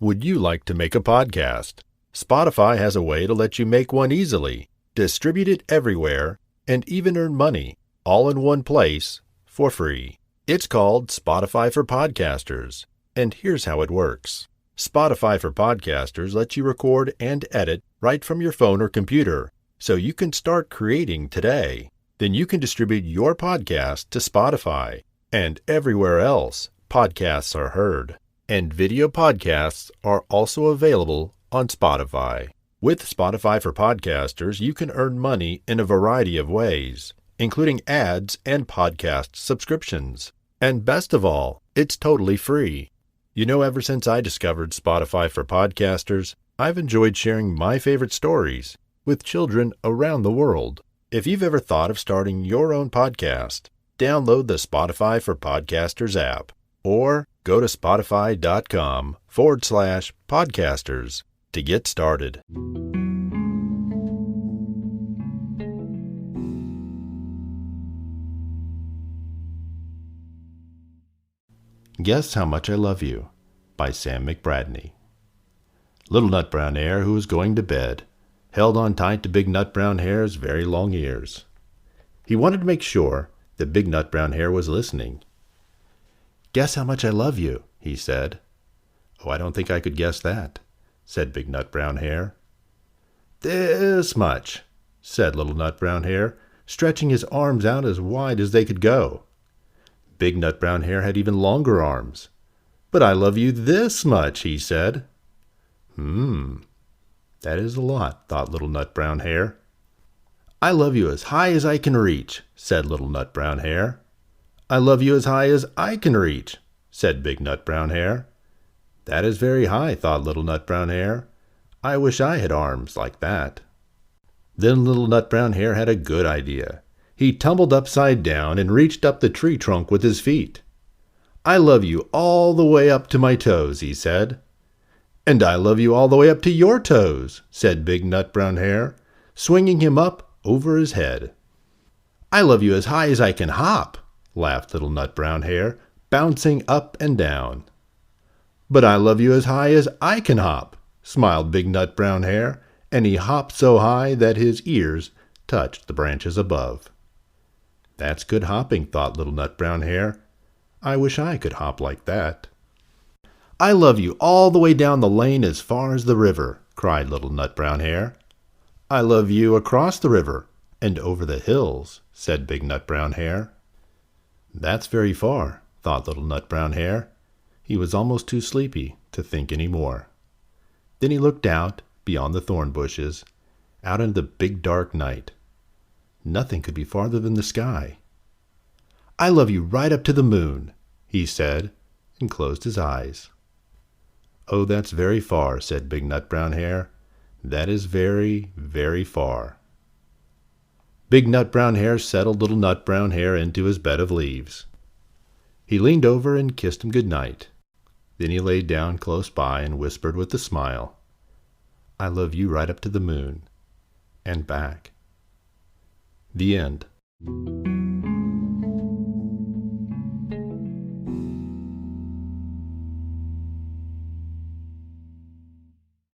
Would you like to make a podcast? Spotify has a way to let you make one easily, distribute it everywhere, and even earn money, all in one place, for free. It's called Spotify for Podcasters, and here's how it works. Spotify for Podcasters lets you record and edit right from your phone or computer, so you can start creating today. Then you can distribute your podcast to Spotify, and everywhere else podcasts are heard. And video podcasts are also available on Spotify. With Spotify for Podcasters, you can earn money in a variety of ways, including ads and podcast subscriptions. And best of all, it's totally free. You know, ever since I discovered Spotify for Podcasters, I've enjoyed sharing my favorite stories with children around the world. If you've ever thought of starting your own podcast, download the Spotify for Podcasters app or go to spotify.com/podcasters to get started. Guess How Much I Love You by Sam McBratney. Little Nut Brown Hare, who was going to bed, held on tight to Big Nut Brown Hare's very long ears. He wanted to make sure that Big Nut Brown Hare was listening. "Guess how much I love you," he said. "Oh, I don't think I could guess that," said Big Nut Brown Hare. "This much," said Little Nut Brown Hare, stretching his arms out as wide as they could go. Big Nut Brown Hare had even longer arms. "But I love you this much," he said. That is a lot," thought Little Nut Brown Hare. "I love you as high as I can reach," said Little Nut Brown Hare. "I love you as high as I can reach," said Big Nut Brown Hare. "That is very high," thought Little Nut Brown Hare. "I wish I had arms like that." Then Little Nut Brown Hare had a good idea. He tumbled upside down and reached up the tree trunk with his feet. "I love you all the way up to my toes," he said. "And I love you all the way up to your toes," said Big Nut Brown Hare, swinging him up over his head. "I love you as high as I can hop," laughed Little Nut Brown Hare, bouncing up and down. "But I love you as high as I can hop," smiled Big Nut Brown Hare, and he hopped so high that his ears touched the branches above. "That's good hopping," thought Little Nut Brown Hare. "I wish I could hop like that." "I love you all the way down the lane as far as the river," cried Little Nut Brown Hare. "I love you across the river and over the hills," said Big Nut Brown Hare. "That's very far," thought Little Nut Brown Hare. He was almost too sleepy to think any more. Then he looked out beyond the thorn bushes, out into the big dark night. Nothing could be farther than the sky. "I love you right up to the moon," he said, and closed his eyes. "Oh, that's very far," said Big Nut Brown Hare. "That is very, very far." Big Nut Brown Hare settled Little Nut Brown Hare into his bed of leaves. He leaned over and kissed him good night. Then he lay down close by and whispered with a smile, "I love you right up to the moon, and back." The end.